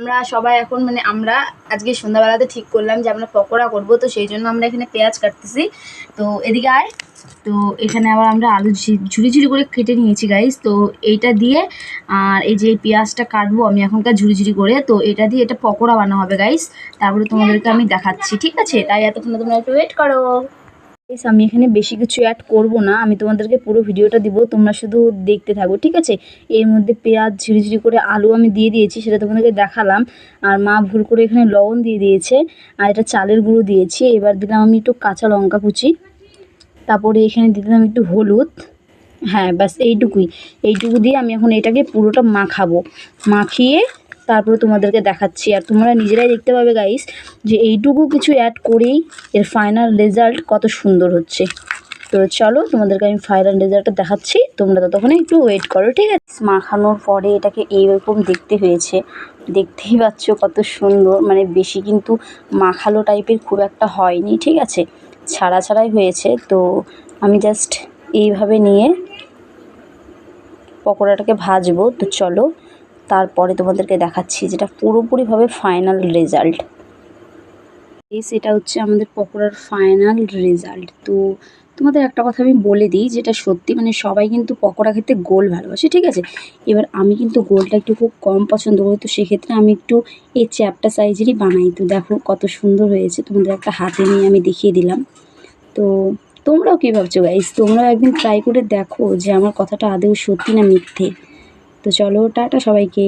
আমরা সবাই এখন আমরা আজকে সন্ধ্যাবেলাতে ঠিক করলাম যে আমরা পকোড়া করব, তো সেই জন্য আমরা এখানে পেঁয়াজ কাটতেছি। তো এদিকে আয়। তো এখানে আবার আমরা আলু ঝুড়ি ঝুড়ি করে কেটে নিয়েছি গাইস। তো এইটা দিয়ে আর এই যে পেঁয়াজটা কাটবো আমি এখনকার ঝুড়ি ঝুড়ি করে, তো এটা দিয়ে এটা পকোড়া বানানো হবে গাইস। তারপরে তোমাদেরকে আমি দেখাচ্ছি, ঠিক আছে? তাই এতক্ষণ তোমরা একটু ওয়েট করো। আমি এখানে বেশি কিছু অ্যাড করব না, আমি তোমাদেরকে পুরো ভিডিওটা দিব, তোমরা শুধু দেখতে থাকো, ঠিক আছে? এর মধ্যে পেঁয়াজ ঝিরিঝিরি করে আলু আমি দিয়ে দিয়েছি, সেটা তোমাদেরকে দেখালাম। আর মা ভুল করে এখানে লবণ দিয়ে দিয়েছে, আর এটা চালের গুঁড়ো দিয়েছি। এবার দিলাম আমি একটু কাঁচা লঙ্কা কুচি, তারপরে এখানে দিলাম একটু হলুদ। হ্যাঁ, ব্যাস এইটুকু দিয়ে আমি এখন এটাকে পুরোটা মাখাবো। মাখিয়ে তারপরে তোমাদেরকে দেখাচ্ছি, আর তোমরা নিজেরাই দেখতে পাবে গাইস যে এইটুকু কিছু অ্যাড করেই এর ফাইনাল রেজাল্ট কত সুন্দর হচ্ছে। তো চলো তোমাদেরকে আমি ফাইনাল রেজাল্টটা দেখাচ্ছি, তোমরা ততক্ষণে একটু ওয়েট করো, ঠিক আছে? মাখানোর পরে এটাকে এইরকম দেখতে হয়েছে, দেখতেই পাচ্ছ কত সুন্দর। বেশি কিন্তু মাখালো টাইপের খুব একটা হয়নি, ঠিক আছে? ছাড়া ছাড়াই হয়েছে। তো আমি জাস্ট এইভাবে নিয়ে পকোড়াটাকে ভাজবো। তো চলো তারপরে তোমাদেরকে দেখাচ্ছি যেটা পুরোপুরিভাবে ফাইনাল রেজাল্ট। এটা হচ্ছে আমাদের পকোড়ার ফাইনাল রেজাল্ট। তো তোমাদের একটা কথা আমি বলে দিই, যেটা সত্যি, সবাই কিন্তু পকোড়া খেতে গোল ভালোবাসে, ঠিক আছে? এবার আমি কিন্তু গোলটা একটু খুব কম পছন্দ করি, তো সেক্ষেত্রে আমি একটু এই চ্যাপ্টা সাইজেরই বানাই। তো দেখো কত সুন্দর হয়েছে, তোমাদের একটা হাতে নিয়ে আমি দেখিয়ে দিলাম। তো তোমরাও কী ভাবছো গাইস? তোমরাও একদিন ট্রাই করে দেখো যে আমার কথাটা আদৌ সত্যি না মিথ্যে। তো চলো, টাটা সবাইকে।